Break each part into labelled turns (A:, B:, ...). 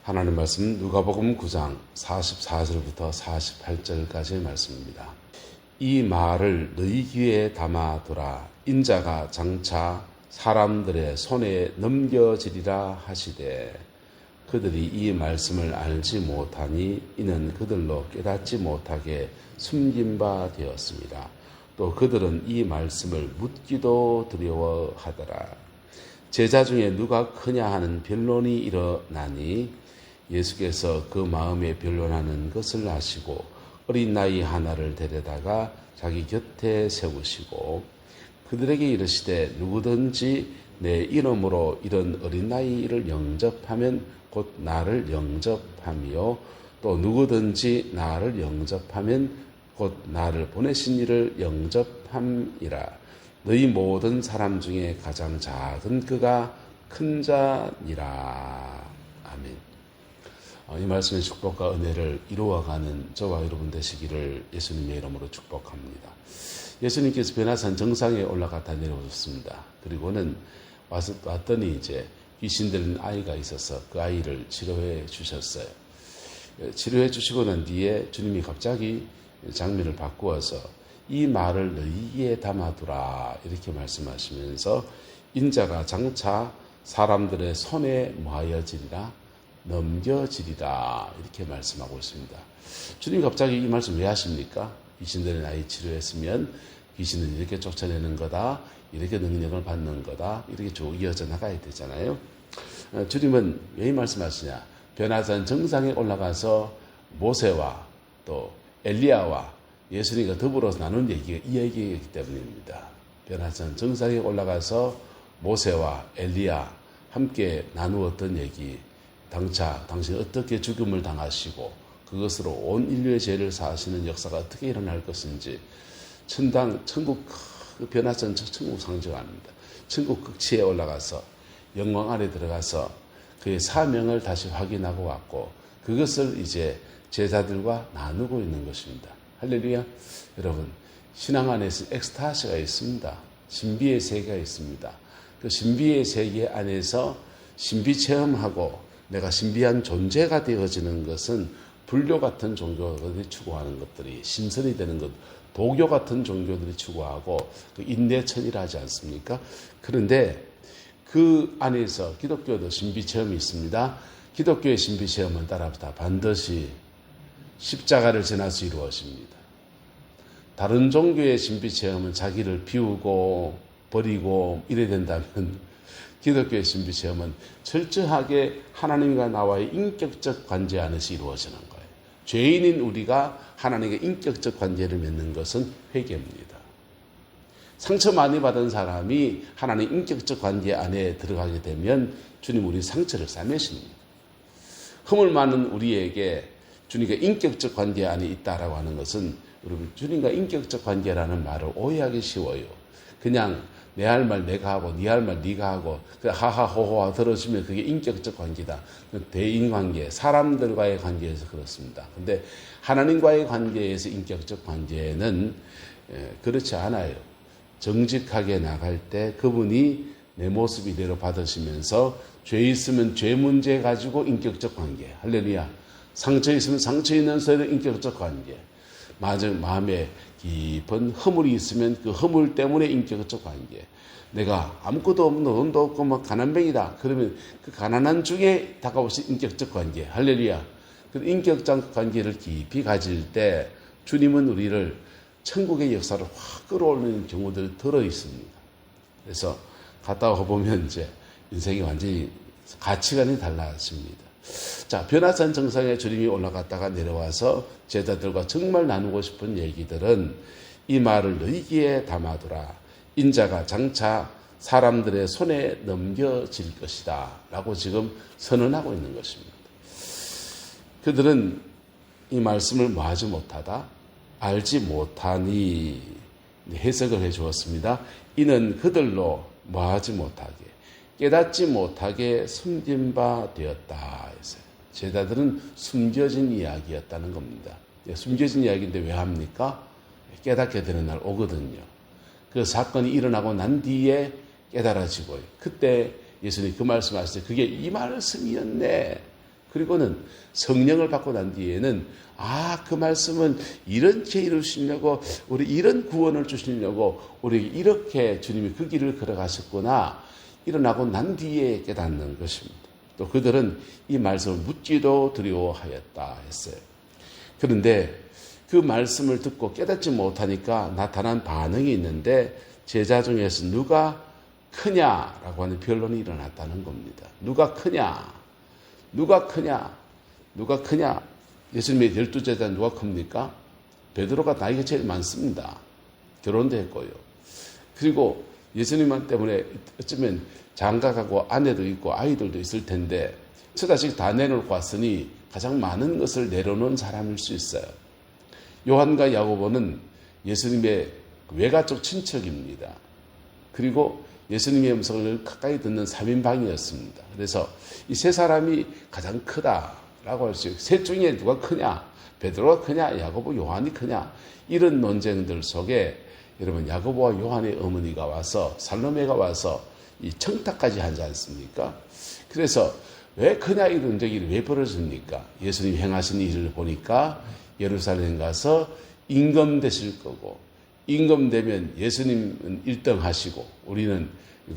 A: 하나님 말씀 누가복음 9장 44절부터 48절까지의 말씀입니다. 이 말을 너희 귀에 담아두라. 인자가 장차 사람들의 손에 넘겨지리라 하시되 그들이 이 말씀을 알지 못하니 이는 그들로 깨닫지 못하게 숨긴 바 되었습니다. 또 그들은 이 말씀을 묻기도 두려워하더라. 제자 중에 누가 크냐 하는 변론이 일어나니 예수께서 그 마음에 변론하는 것을 아시고 어린 나이 하나를 데려다가 자기 곁에 세우시고 그들에게 이르시되 누구든지 내 이름으로 이런 어린 나이를 영접하면 곧 나를 영접하며 또 누구든지 나를 영접하면 곧 나를 보내신 이를 영접함이라. 너희 모든 사람 중에 가장 작은 그가 큰 자니라. 아멘. 이 말씀의 축복과 은혜를 이루어가는 저와 여러분 되시기를 예수님의 이름으로 축복합니다. 예수님께서 변화산 정상에 올라갔다 내려오셨습니다. 그리고는 왔더니 이제 귀신 들린 아이가 있어서 그 아이를 치료해 주셨어요. 치료해 주시고 난 뒤에 주님이 갑자기 장면을 바꾸어서 이 말을 너희에 담아두라 이렇게 말씀하시면서 인자가 장차 사람들의 손에 뭐하여지리라 넘겨지리라 이렇게 말씀하고 있습니다. 주님이 갑자기 이 말씀 왜 하십니까? 귀신들의 아이 치료했으면 귀신을 이렇게 쫓아내는 거다, 이렇게 능력을 받는 거다, 이렇게 쭉 이어져 나가야 되잖아요. 주님은 왜 이 말씀하시냐? 변화산 정상에 올라가서 모세와 또 엘리야와 예수님과 더불어서 나눈 얘기가 이 얘기이기 때문입니다. 변화산 정상에 올라가서 모세와 엘리야 함께 나누었던 얘기, 당신이 어떻게 죽음을 당하시고 그것으로 온 인류의 죄를 사하시는 역사가 어떻게 일어날 것인지 천국 변화산 천국 상징합니다. 천국 극치에 올라가서 영광 안에 들어가서 그의 사명을 다시 확인하고 왔고 그것을 이제 제자들과 나누고 있는 것입니다. 할렐루야. 여러분, 신앙 안에서 엑스타시가 있습니다. 신비의 세계가 있습니다. 그 신비의 세계 안에서 신비 체험하고 내가 신비한 존재가 되어지는 것은 불교 같은 종교들이 추구하는 것들이 신선이 되는 것, 도교 같은 종교들이 추구하고 그 인내천이라 하지 않습니까? 그런데 그 안에서 기독교도 신비 체험이 있습니다. 기독교의 신비 체험은 따라다 반드시 십자가를 지나서 이루어집니다. 다른 종교의 신비 체험은 자기를 비우고 버리고 이래야 된다면 기독교의 신비 체험은 철저하게 하나님과 나와의 인격적 관계 안에서 이루어지는 거예요. 죄인인 우리가 하나님과 인격적 관계를 맺는 것은 회개입니다. 상처 많이 받은 사람이 하나님 인격적 관계 안에 들어가게 되면 주님 우리 상처를 싸매십니다. 허물 많은 우리에게 주님과 인격적 관계 안에 있다라고 하는 것은 여러분 주님과 인격적 관계라는 말을 오해하기 쉬워요. 그냥 내 할 말 내가 하고 네 할 말 네가 하고 하하호호하 들어주면 그게 인격적 관계다. 대인관계, 사람들과의 관계에서 그렇습니다. 근데 하나님과의 관계에서 인격적 관계는 그렇지 않아요. 정직하게 나갈 때 그분이 내 모습 이대로 받으시면서 죄 있으면 죄 문제 가지고 인격적 관계. 할렐루야. 상처 있으면 상처 있는 사이의 인격적 관계. 마음에 깊은 허물이 있으면 그 허물 때문에 인격적 관계. 내가 아무것도 없는 돈도 없고 막 가난뱅이다. 그러면 그 가난한 중에 다가오신 인격적 관계. 할렐루야. 그 인격적 관계를 깊이 가질 때 주님은 우리를 천국의 역사를 확 끌어올리는 경우들이 들어 있습니다. 그래서 갔다 와보면 이제 인생이 완전히 가치관이 달라집니다. 자, 변화산 정상에 주님이 올라갔다가 내려와서 제자들과 정말 나누고 싶은 얘기들은 이 말을 너희 귀에 담아두라. 인자가 장차 사람들의 손에 넘겨질 것이다. 라고 지금 선언하고 있는 것입니다. 그들은 이 말씀을 뭐하지 못하다? 알지 못하니 해석을 해 주었습니다. 이는 그들로 뭐하지 못하게 깨닫지 못하게 숨긴 바 되었다 했어요. 제자들은 숨겨진 이야기였다는 겁니다. 숨겨진 이야기인데 왜 합니까? 깨닫게 되는 날 오거든요. 그 사건이 일어나고 난 뒤에 깨달아지고요. 그때 예수님 그 말씀하실 때 그게 이 말씀이었네. 그리고는 성령을 받고 난 뒤에는 그 말씀은 이렇게 이루시려고, 우리 이런 구원을 주시려고 우리 이렇게 주님이 그 길을 걸어가셨구나, 일어나고 난 뒤에 깨닫는 것입니다. 또 그들은 이 말씀을 묻지도 두려워하였다 했어요. 그런데 그 말씀을 듣고 깨닫지 못하니까 나타난 반응이 있는데, 제자 중에서 누가 크냐라고 하는 변론이 일어났다는 겁니다. 누가 크냐? 누가 크냐? 누가 크냐? 예수님의 12제자 누가 큽니까? 베드로가 나이가 제일 많습니다. 결혼도 했고요. 그리고 예수님 때문에 어쩌면 장가가고 아내도 있고 아이들도 있을 텐데 처자식 다 내놓고 왔으니 가장 많은 것을 내려놓은 사람일 수 있어요. 요한과 야고보는 예수님의 외가족 친척입니다. 그리고 예수님의 음성을 가까이 듣는 3인방이었습니다. 그래서 이 세 사람이 가장 크다라고 할 수 있어요. 셋 중에 누가 크냐? 베드로가 크냐? 야고보, 요한이 크냐? 이런 논쟁들 속에 여러분, 야고보와 요한의 어머니가 와서, 살로메가 와서 이 청탁까지 하지 않습니까? 그래서 왜 크냐 이런 논쟁이 왜 벌어집니까? 예수님이 행하신 일을 보니까 예루살렘 가서 임금 되실 거고, 임금 되면 예수님은 1등 하시고 우리는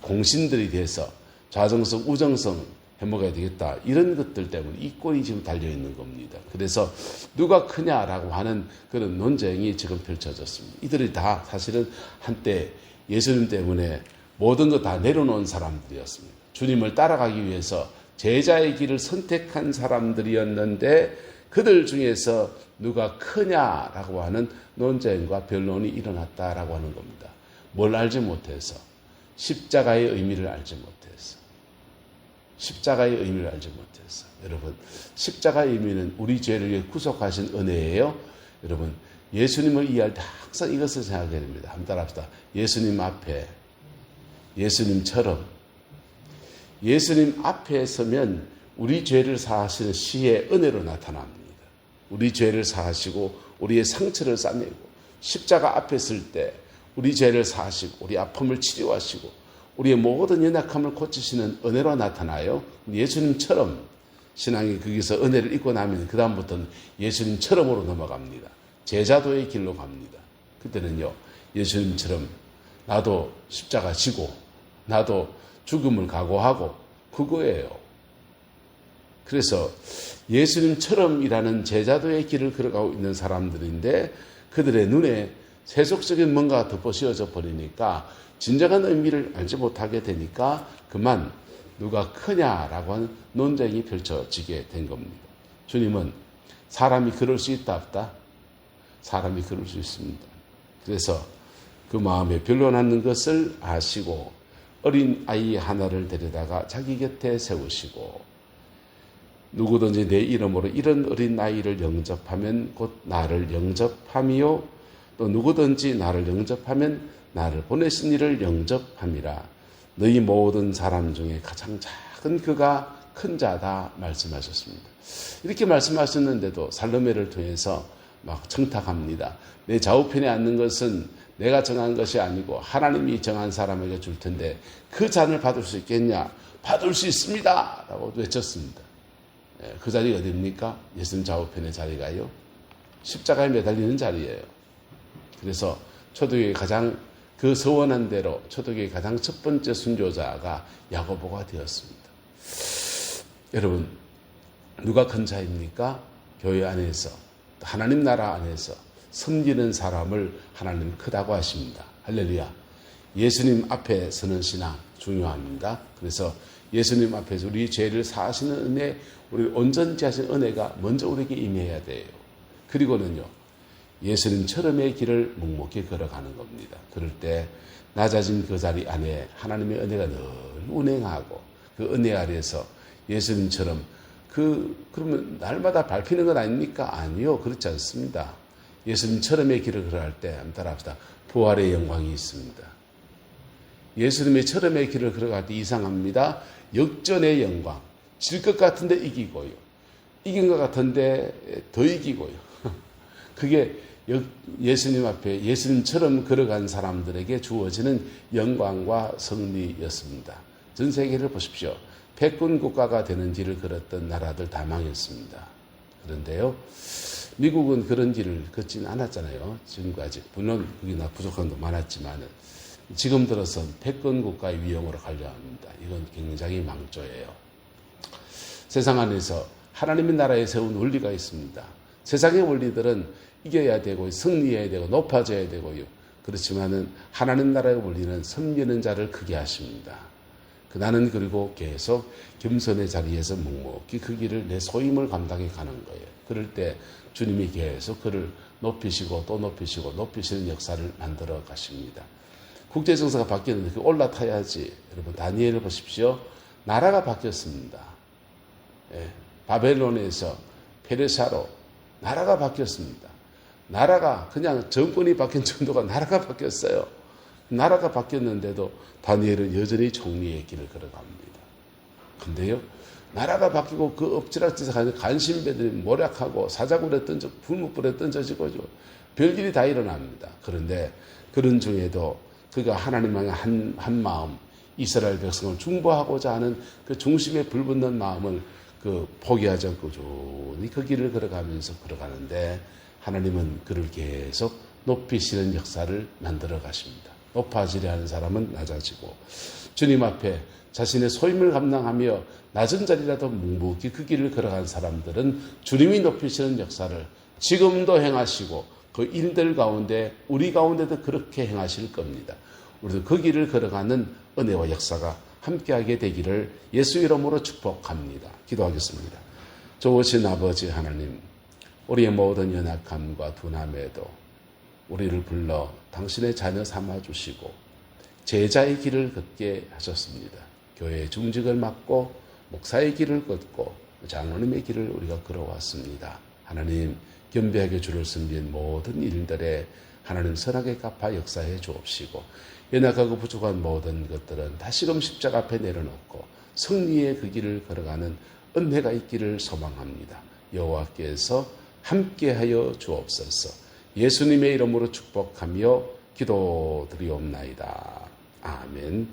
A: 공신들이 돼서 좌정성 우정성 해먹어야 되겠다, 이런 것들 때문에 이 꼴이 지금 달려있는 겁니다. 그래서 누가 크냐라고 하는 그런 논쟁이 지금 펼쳐졌습니다. 이들이 다 사실은 한때 예수님 때문에 모든 것 다 내려놓은 사람들이었습니다. 주님을 따라가기 위해서 제자의 길을 선택한 사람들이었는데 그들 중에서 누가 크냐라고 하는 논쟁과 변론이 일어났다라고 하는 겁니다. 뭘 알지 못해서? 십자가의 의미를 알지 못해서. 십자가의 의미를 알지 못해서. 여러분, 십자가의 의미는 우리 죄를 위해 구속하신 은혜예요. 여러분, 예수님을 이해할 때 항상 이것을 생각해야 됩니다. 한번 따라합시다. 예수님 앞에, 예수님처럼, 예수님 앞에 서면 우리 죄를 사하시는 시의 은혜로 나타납니다. 우리 죄를 사하시고 우리의 상처를 싸매고 십자가 앞에 설 때 우리 죄를 사하시고 우리 아픔을 치료하시고 우리의 모든 연약함을 고치시는 은혜로 나타나요. 예수님처럼 신앙이 거기서 은혜를 입고 나면 그 다음부터는 예수님처럼으로 넘어갑니다. 제자도의 길로 갑니다. 그때는요, 예수님처럼 나도 십자가 지고 나도 죽음을 각오하고 그거예요. 그래서 예수님처럼이라는 제자도의 길을 걸어가고 있는 사람들인데 그들의 눈에 세속적인 뭔가가 덮어씌워져 버리니까 진정한 의미를 알지 못하게 되니까 그만 누가 크냐라고 하는 논쟁이 펼쳐지게 된 겁니다. 주님은 사람이 그럴 수 있다 없다? 사람이 그럴 수 있습니다. 그래서 그 마음에 변론하는 것을 아시고 어린 아이 하나를 데려다가 자기 곁에 세우시고 누구든지 내 이름으로 이런 어린 아이를 영접하면 곧 나를 영접함이요 또 누구든지 나를 영접하면 나를 보내신 이를 영접함이라. 너희 모든 사람 중에 가장 작은 그가 큰 자다 말씀하셨습니다. 이렇게 말씀하셨는데도 살로메를 통해서 막 청탁합니다. 내 좌우편에 앉는 것은 내가 정한 것이 아니고 하나님이 정한 사람에게 줄 텐데 그 잔을 받을 수 있겠냐? 받을 수 있습니다! 라고 외쳤습니다. 그 자리가 어디입니까? 예수님 좌우편의 자리가요. 십자가에 매달리는 자리예요. 그래서 초대교회 가장 그 서원한 대로 초대교회 가장 첫 번째 순교자가 야고보가 되었습니다. 여러분, 누가 큰 자입니까? 교회 안에서, 하나님 나라 안에서 섬기는 사람을 하나님 크다고 하십니다. 할렐루야. 예수님 앞에 서는 신앙 중요합니다. 그래서 예수님 앞에서 우리 죄를 사하시는 은혜, 우리 온전케 하신 은혜가 먼저 우리에게 임해야 돼요. 그리고는요, 예수님처럼의 길을 묵묵히 걸어가는 겁니다. 그럴 때 낮아진 그 자리 안에 하나님의 은혜가 늘 운행하고 그 은혜 아래에서 예수님처럼 그러면 날마다 밟히는 건 아닙니까? 아니요. 그렇지 않습니다. 예수님처럼의 길을 걸어갈 때 한번 따라합시다. 부활의 영광이 있습니다. 예수님의 처럼의 길을 걸어갈 때 이상합니다. 역전의 영광. 질 것 같은데 이기고요. 이긴 것 같은데 더 이기고요. 그게 예수님 앞에 예수님처럼 걸어간 사람들에게 주어지는 영광과 승리였습니다. 전 세계를 보십시오. 패권 국가가 되는 길을 걸었던 나라들 다 망했습니다. 그런데요, 미국은 그런 길을 걷지는 않았잖아요. 지금까지. 물론 그게 부족한 도 많았지만 지금 들어선 패권 국가의 위험으로 가려 합니다. 이건 굉장히 망조예요. 세상 안에서 하나님의 나라에 세운 원리가 있습니다. 세상의 원리들은 이겨야 되고 승리해야 되고 높아져야 되고요. 그렇지만은 하나님 나라의 원리는 섬기는 자를 크게 하십니다. 나는 그리고 계속 겸손의 자리에서 묵묵히 그 길을 내 소임을 감당해 가는 거예요. 그럴 때 주님이 계속 그를 높이시고 또 높이시고 높이시는 역사를 만들어 가십니다. 국제 정세가 바뀌었는데 그 올라타야지. 여러분 다니엘을 보십시오. 나라가 바뀌었습니다. 바벨론에서 페르시아로 나라가 바뀌었습니다. 나라가 그냥 정권이 바뀐 정도가 나라가 바뀌었어요. 나라가 바뀌었는데도 다니엘은 여전히 총리의 길을 걸어갑니다. 근데요, 나라가 바뀌고 그 엎치락뒤락 하는 간신배들이 모략하고 사자굴에 불못불에 던져지고 별일이 다 일어납니다. 그런데 그런 중에도 그가 하나님의 한 마음, 이스라엘 백성을 중보하고자 하는 그 중심에 불붙는 마음을 포기하지 않고 꾸준히 그 길을 걸어가면서 걸어가는데 하나님은 그를 계속 높이시는 역사를 만들어 가십니다. 높아지려 하는 사람은 낮아지고 주님 앞에 자신의 소임을 감당하며 낮은 자리라도 묵묵히 그 길을 걸어간 사람들은 주님이 높이시는 역사를 지금도 행하시고 그 일들 가운데 우리 가운데도 그렇게 행하실 겁니다. 우리도 그 길을 걸어가는 은혜와 역사가 함께하게 되기를 예수 이름으로 축복합니다. 기도하겠습니다. 좋으신 아버지 하나님, 우리의 모든 연약함과 둔함에도 우리를 불러 당신의 자녀 삼아주시고 제자의 길을 걷게 하셨습니다. 교회의 중직을 맡고 목사의 길을 걷고 장로님의 길을 우리가 걸어왔습니다. 하나님, 겸비하게 주를 섬긴 모든 일들에 하나님 선하게 갚아 역사해 주옵시고 연약하고 부족한 모든 것들은 다시금 십자가 앞에 내려놓고 승리의 그 길을 걸어가는 은혜가 있기를 소망합니다. 여호와께서 함께하여 주옵소서. 예수님의 이름으로 축복하며 기도드리옵나이다. 아멘.